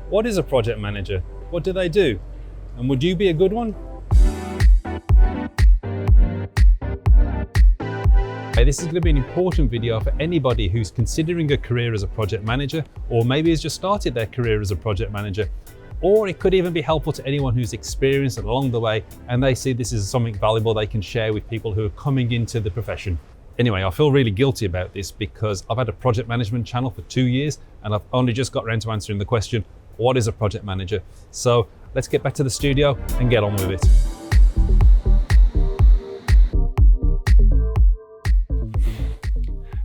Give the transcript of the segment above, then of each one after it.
What is a project manager? What do they do? And would you be a good one? This is going to be an important video for anybody who's considering a career as a project manager, or maybe has just started their career as a project manager. Or it could even be helpful to anyone who's experienced it along the way and they see this is something valuable they can share with people who are coming into the profession. Anyway, I feel really guilty about this because I've had a project management channel for 2 years and I've only just got around to answering the question, what is a project manager? So let's get back to the studio and get on with it.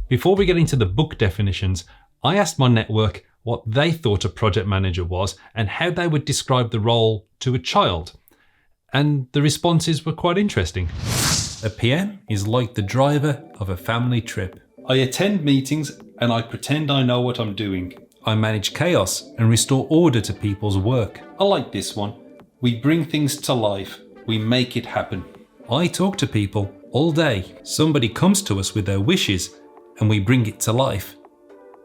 Before we get into the book definitions, I asked my network what they thought a project manager was and how they would describe the role to a child. And the responses were quite interesting. A PM is like the driver of a family trip. I attend meetings and I pretend I know what I'm doing. I manage chaos and restore order to people's work. I like this one. We bring things to life. We make it happen. I talk to people all day. Somebody comes to us with their wishes and we bring it to life,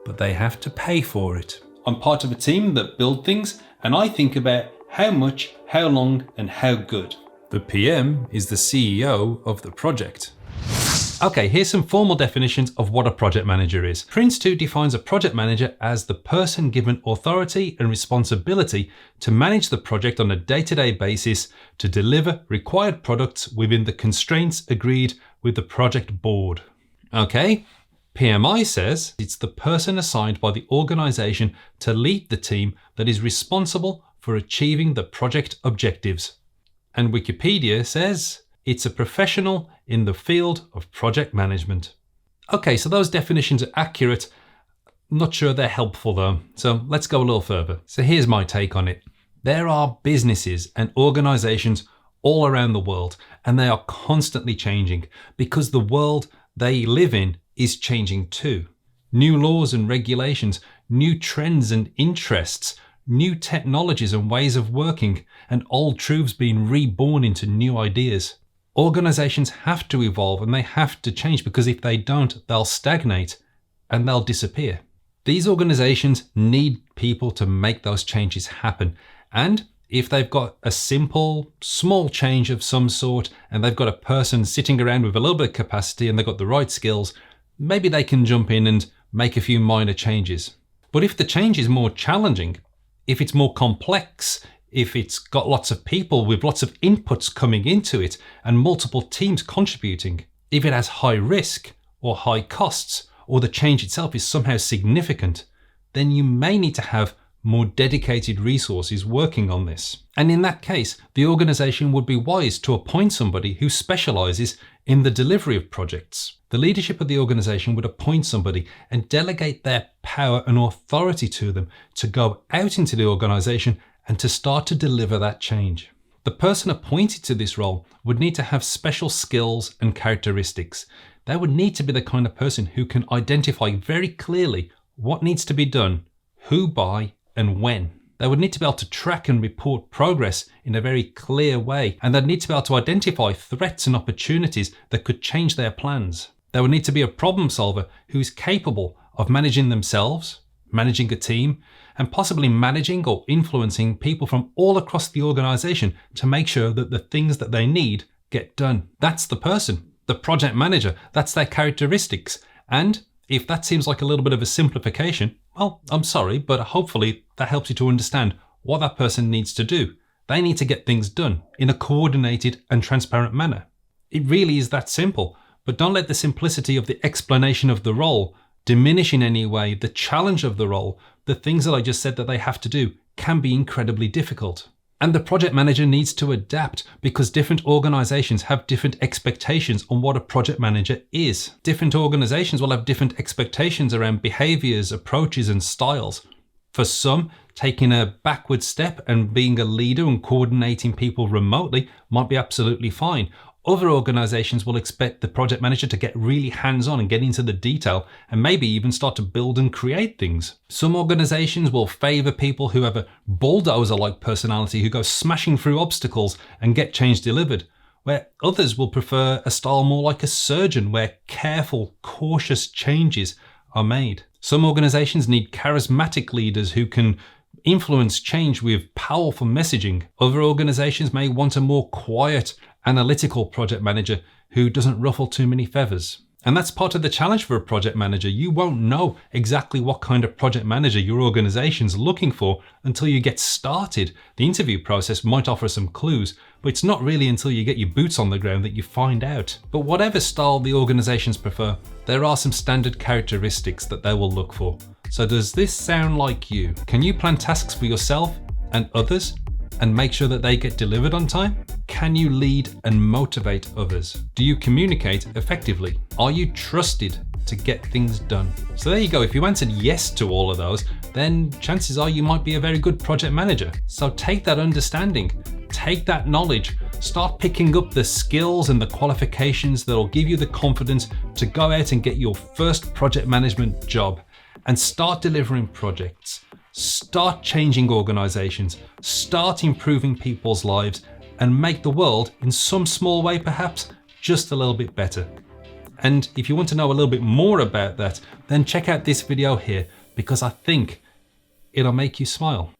but they have to pay for it. I'm part of a team that build things and I think about how much, how long and how good. The PM is the CEO of the project. Okay, here's some formal definitions of what a project manager is. Prince2 defines a project manager as the person given authority and responsibility to manage the project on a day-to-day basis to deliver required products within the constraints agreed with the project board. Okay. PMI says it's the person assigned by the organization to lead the team that is responsible for achieving the project objectives. And Wikipedia says it's a professional in the field of project management. Okay, so those definitions are accurate. I'm not sure they're helpful though. So let's go a little further. So here's my take on it. There are businesses and organizations all around the world, and they are constantly changing because the world they live in is changing too. New laws and regulations, new trends and interests, new technologies and ways of working, and old truths being reborn into new ideas. Organizations have to evolve and they have to change because if they don't, they'll stagnate and they'll disappear. These organizations need people to make those changes happen. And if they've got a simple, small change of some sort and they've got a person sitting around with a little bit of capacity and they've got the right skills, maybe they can jump in and make a few minor changes. But if the change is more challenging, if it's more complex, if it's got lots of people with lots of inputs coming into it and multiple teams contributing, if it has high risk or high costs, or the change itself is somehow significant, then you may need to have more dedicated resources working on this. And in that case, the organization would be wise to appoint somebody who specializes in the delivery of projects. The leadership of the organization would appoint somebody and delegate their power and authority to them to go out into the organization and to start to deliver that change. The person appointed to this role would need to have special skills and characteristics. They would need to be the kind of person who can identify very clearly what needs to be done, who by, and when. They would need to be able to track and report progress in a very clear way, and they'd need to be able to identify threats and opportunities that could change their plans. They would need to be a problem solver who is capable of managing themselves, managing a team, and possibly managing or influencing people from all across the organization to make sure that the things that they need get done. That's the person, the project manager. That's their characteristics. And if that seems like a little bit of a simplification, well, I'm sorry, but hopefully that helps you to understand what that person needs to do. They need to get things done in a coordinated and transparent manner. It really is that simple, but don't let the simplicity of the explanation of the role diminish in any way the challenge of the role. The things that I just said that they have to do can be incredibly difficult. And the project manager needs to adapt because different organizations have different expectations on what a project manager is. Different organizations will have different expectations around behaviors, approaches, and styles. For some, taking a backward step and being a leader and coordinating people remotely might be absolutely fine. Other organizations will expect the project manager to get really hands-on and get into the detail and maybe even start to build and create things. Some organizations will favor people who have a bulldozer-like personality who go smashing through obstacles and get change delivered, where others will prefer a style more like a surgeon where careful, cautious changes are made. Some organizations need charismatic leaders who can influence change with powerful messaging. Other organizations may want a more quiet, analytical project manager who doesn't ruffle too many feathers. And that's part of the challenge for a project manager. You won't know exactly what kind of project manager your organization's looking for until you get started. The interview process might offer some clues, but it's not really until you get your boots on the ground that you find out. But whatever style the organizations prefer, there are some standard characteristics that they will look for. So does this sound like you? Can you plan tasks for yourself and others and make sure that they get delivered on time? Can you lead and motivate others? Do you communicate effectively? Are you trusted to get things done? So there you go. If you answered yes to all of those, then chances are you might be a very good project manager. So take that understanding, take that knowledge, start picking up the skills and the qualifications that will give you the confidence to go out and get your first project management job and start delivering projects. Start changing organizations, start improving people's lives, and make the world, in some small way perhaps, just a little bit better. And if you want to know a little bit more about that, then check out this video here, because I think it'll make you smile.